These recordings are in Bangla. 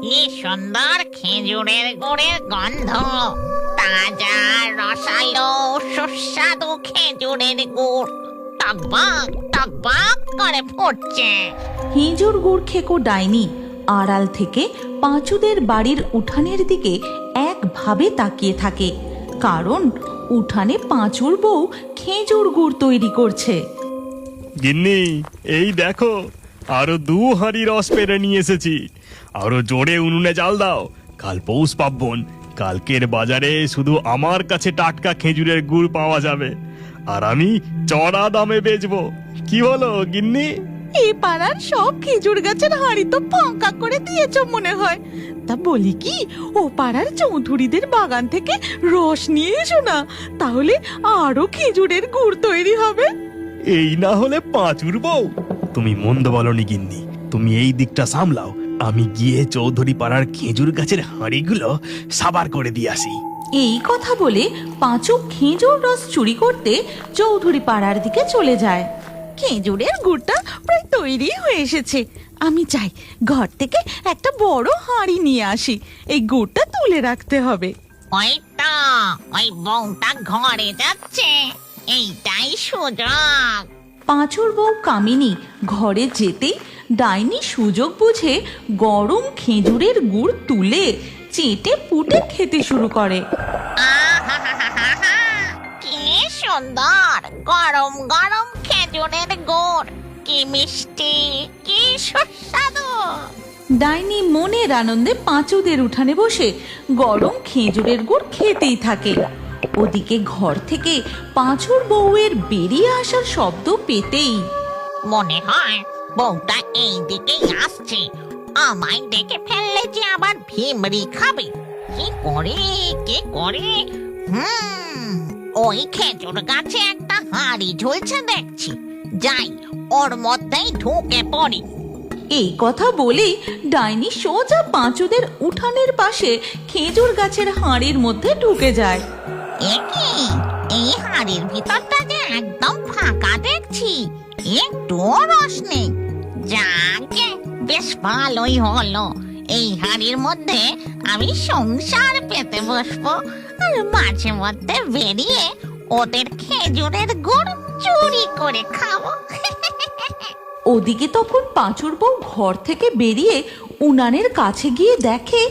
কি সুন্দর খেজুরের গুড়ের গন্ধ! তাজা রসালো সুস্বাদু খেজুরের গুড় টকবক টকবক করে ফুটছে। খেজুর গুড় খেকো ডাইনি আড়াল থেকে পাঁচুদের বাড়ির উঠানের দিকে একভাবে তাকিয়ে থাকে, কারণ উঠানে পাঁচুর বউ খেজুর গুড় তৈরি করছে। গিন্নি, এই দেখো, আরো 2 হাঁড়ি রস পেরে নিয়ে এসেছি। আরো জোরে উনুনে জাল দাও, কাল পৌষ পার্বণ। কালকের বাজারে শুধু আমার কাছে টাটকা খেজুরের গুড় পাওয়া যাবে, আর আমি চড়া দামে বেচবো। কি বলো গিন্নি? এই পাড়ার সব খেজুর গাছের হাঁড়ি তো ফাঁকা করে দিয়েছ মনে হয়। তা বলি কি, ও পাড়ার চৌধুরীদের বাগান থেকে রস নিয়ে এসো না, তাহলে আরো খেজুরের গুড় তৈরি হবে। এই না হলে পাঁচুর বউ। তুমি মন্দ বলনি গিন্নি, তুমি এই দিকটা সামলাও, আমি গিয়ে চৌধুরী পাড়ার খেজুর গাছের হাঁড়িগুলো সাবার করে দিয়ে আসি। এই কথা বলে পাঁচু খেজুর রস চুরি করতে চৌধুরী পাড়ার দিকে চলে যায়। খেজুরের গুড়টা প্রায় তৈরি হয়ে এসেছে, আমি চাই ঘর থেকে একটা বড় হাঁড়ি নিয়ে আসি, এই গুড়টা তুলে রাখতে হবে। ওই তো, ওই বউটা ঘরে যাচ্ছে, এইটাই সুযোগ। পাঁচুর বউ কামিনী ঘরে যেতেই ডাইনি সুযোগ বুঝে গরম খেজুরের গুড় তুলে চেটে পুটে খেতে শুরু করে। আহাহাহাহা, কি সুন্দর গরম গরম খেজুরের গুড়! কি মিষ্টি, কি সুস্বাদু! ডাইনি মনের আনন্দে পাঁচুদের উঠানে বসে গরম খেজুরের গুড় খেতেই থাকে। ওদিকে ঘর থেকে পাঁচুর বউয়ের বেরিয়ে আসার শব্দ পেতেই মনে হয় বউটা এই দিকেই আসছে, আমায় দেখে ফেললে যে আবার ভিমরি খাবে। কি করে কি করে? ওই খেজুর গাছে একটা হাঁড়ি ঝুলছে দেখছি, যাই ওর মধ্যেই ঢুকে পড়ি। এই কথা বলেই ডাইনি সোজা পাঁচুদের উঠানের পাশে খেজুর গাছের হাঁড়ির মধ্যে ঢুকে যায়। একি, এই হাঁড়ির ভিতরটা যে একদম ফাঁকা দেখছি, একটুও রস নেই। যাকে বেশ ভালোই হলো, এই হাঁড়ির মধ্যে আমি সংসার পেতে বসবো, আর মাঝে মধ্যে বেরিয়ে ওদের খেজুরের গুড় চুরি করে খাবো। ওদিকে তখন পাঁচুর বউ ঘর থেকে বেরিয়ে উনানের কাছে গিয়ে দেখে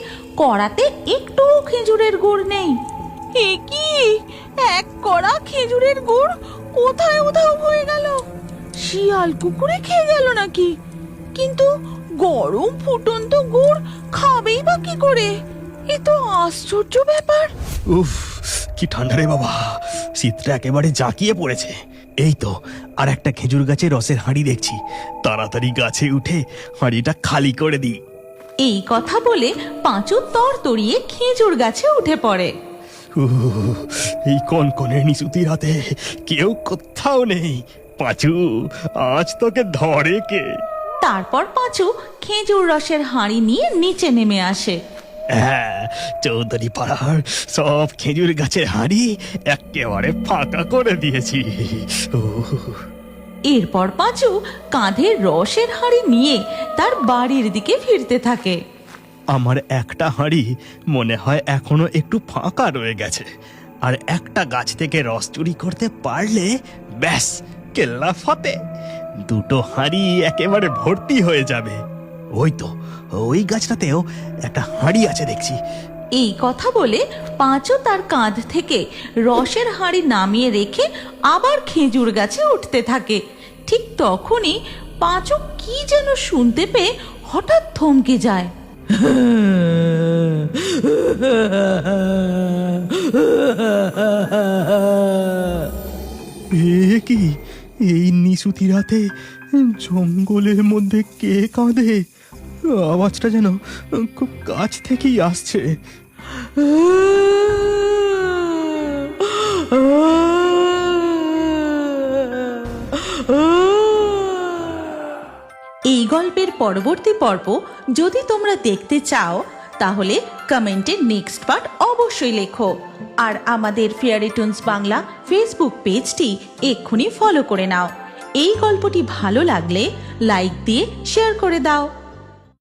কড়াতে একটুও খেজুরের গুড় নেই। এ কি, এক কড়া খেজুরের গুড় কোথায় উধাও হয়ে গেল? শিয়াল কুকুরে খেয়ে গেল নাকি? কিন্তু গরম ফুটন্ত গুড় খাবেই বা কি করে? এ তো আশ্চর্য ব্যাপার। উফ, কি ঠান্ডা রে বাবা, শীতটা একেবারে জাঁকিয়ে পড়েছে। এই তো আর একটা খেজুর গাছে রসের হাঁড়ি দেখছি, তাড়াতাড়ি গাছে উঠে হাঁড়িটা খালি করে দিই। এই কথা বলে পাঁচু তরতরিয়ে খেজুর গাছে উঠে পড়ে। এই কনকনে নিশুতি রাতে কেউ কোথাও নেই। পাঁচু, আজ তোকে ধরে কে? তারপর পাঁচু খেজুর রসের হাঁড়ি নিয়ে নিচে নেমে আসে। হ্যাঁ, চৌধুরী পাড়ার সব খেজুর গাছের হাঁড়ি একেবারে ফাঁকা করে দিয়েছি। এরপর পাঁচু কাঁধে রসের হাঁড়ি নিয়ে তার বাড়ির দিকে ফিরতে থাকে। আমার একটা হাঁড়ি মনে হয় এখনো একটু ফাঁকা রয়ে গেছে, আর একটা গাছ থেকে রস চুরি করতে পারলে ব্যাস কেল্লা ফতে। 2টো হাঁড়ি একেবারে ভর্তি হয়ে যাবে। ওই তো, ওই গাছটাতেও একটা হাঁড়ি আছে দেখছি। এই কথা বলে পাঁচু তার কাঁধ থেকে রসের হাঁড়ি নামিয়ে রেখে আবার খেজুর গাছে উঠতে থাকে। ঠিক তখনই পাঁচু কি যেন শুনতে পেয়ে হঠাৎ থমকে যায়। এ কি, এই নিশুতি রাতে জঙ্গলের মধ্যে কে কাঁদে? আওয়াজটা যেন খুব কাছ থেকেই আসছে। এই গল্পের পরবর্তী পর্ব যদি তোমরা দেখতে চাও তাহলে কমেন্টে নেক্সট পার্ট অবশ্যই লেখো, আর আমাদের ফেয়ারি টুনস বাংলা ফেসবুক পেজটি এক্ষুনি ফলো করে নাও। এই গল্পটি ভালো লাগলে লাইক দিয়ে শেয়ার করে দাও।